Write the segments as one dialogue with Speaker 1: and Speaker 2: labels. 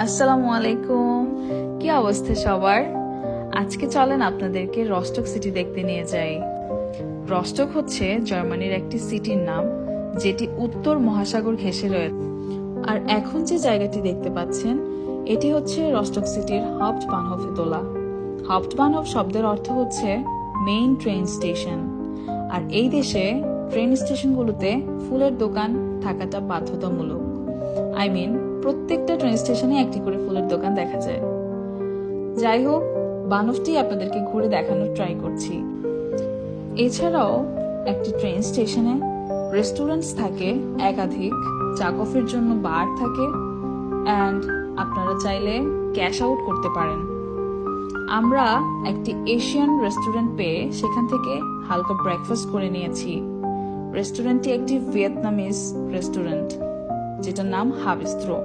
Speaker 1: আসসালামু আলাইকুম। কি অবস্থা সবার? আজকে চলেন আপনাদেরকে রস্টক সিটি দেখতে নিয়ে যাই। রস্টক হচ্ছে জার্মানির একটি সিটির নাম, যেটি উত্তর মহাসাগর ঘেঁষে রয়েছে। আর এখন যে জায়গাটি দেখতে পাচ্ছেন, এটি হচ্ছে রস্টক সিটির হাউপ্টবানহফে তোলা। হাউপ্টবানহফ শব্দের অর্থ হচ্ছে মেইন ট্রেন স্টেশন। আর এই দেশে ট্রেন স্টেশনগুলোতে ফুলের দোকান থাকাটা বাধ্যতামূলক। প্রত্যেকটা ট্রেন স্টেশনে একটি করে ফুলের দোকান দেখা যায়। যাই হোক, বানফটি আপনাদেরকে ঘুরে দেখানোর ট্রাই করছি। এছাড়াও একটি ট্রেন স্টেশনে রেস্টুরেন্টস থাকে একাধিক, চা কফির জন্য বার থাকে, অ্যান্ড আপনারা চাইলে ক্যাশ আউট করতে পারেন। আমরা একটি এশিয়ান রেস্টুরেন্ট পেয়ে সেখান থেকে হালকা ব্রেকফাস্ট করে নিয়েছি। রেস্টুরেন্টটি একটি ভিয়েতনামিজ রেস্টুরেন্ট, যেটার নাম হাবিস্ত্রো।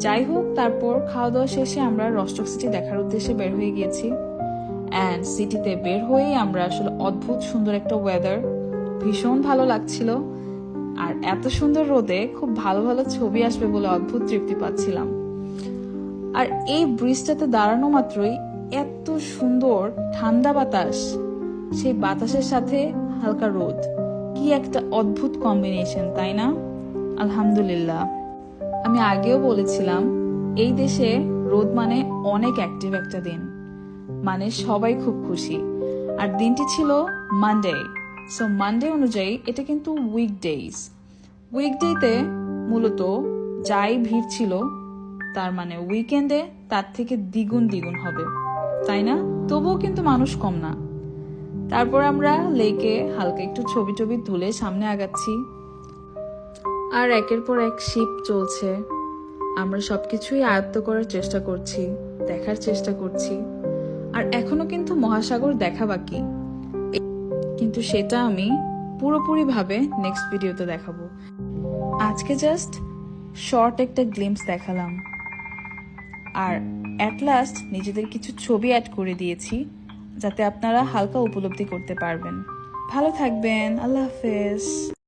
Speaker 1: যাই হোক, তারপর খাওয়া দাওয়া শেষে আমরা রস্টক সিটি দেখার উদ্দেশ্যে বের হয়ে গিয়েছি। অ্যান্ড সিটিতে বের হয়েই আমরা আসলে অদ্ভুত সুন্দর একটা ওয়েদার, ভীষণ ভালো লাগছিল। আর এত সুন্দর রোদে খুব ভালো ভালো ছবি আসবে বলে অদ্ভুত তৃপ্তি পাচ্ছিলাম। আর এই ব্রিজটাতে দাঁড়ানো মাত্রই এত সুন্দর ঠান্ডা বাতাস, সেই বাতাসের সাথে হালকা রোদ, কি একটা অদ্ভুত কম্বিনেশন, তাই না? আলহামদুলিল্লাহ। আমি আগেও বলেছিলাম, এই দেশে রোদ মানে অনেক অ্যাক্টিভ একটা দিন, মানে সবাই খুব খুশি। আর দিনটি ছিল মানডে। সো মানডে অনুযায়ী এটা কিন্তু উইকডেতে মূলত যাই ভিড় ছিল, তার মানে উইকেন্ডে তার থেকে দ্বিগুণ হবে, তাই না? তবুও কিন্তু মানুষ কম না। তারপর আমরা লেকে হালকা একটু ছবি টবি তুলে সামনে আগাচ্ছি। আর একের পর এক শিপ চলছে। আমরা সবকিছুই আয়ত্ত করার চেষ্টা করছি, দেখার চেষ্টা করছি। আর এখনো কিন্তু মহাসাগর দেখা বাকি, কিন্তু সেটা আমি পুরোপুরি ভাবে নেক্সট ভিডিওতে দেখাবো। আজকে জাস্ট শর্ট একটা গ্লিম্পস দেখালাম, আর অ্যাট লাস্ট নিজেদের কিছু ছবি অ্যাড করে দিয়েছি, যাতে আপনারা হালকা উপলব্ধি করতে পারবেন। ভালো থাকবেন। আল্লাহ হাফেজ।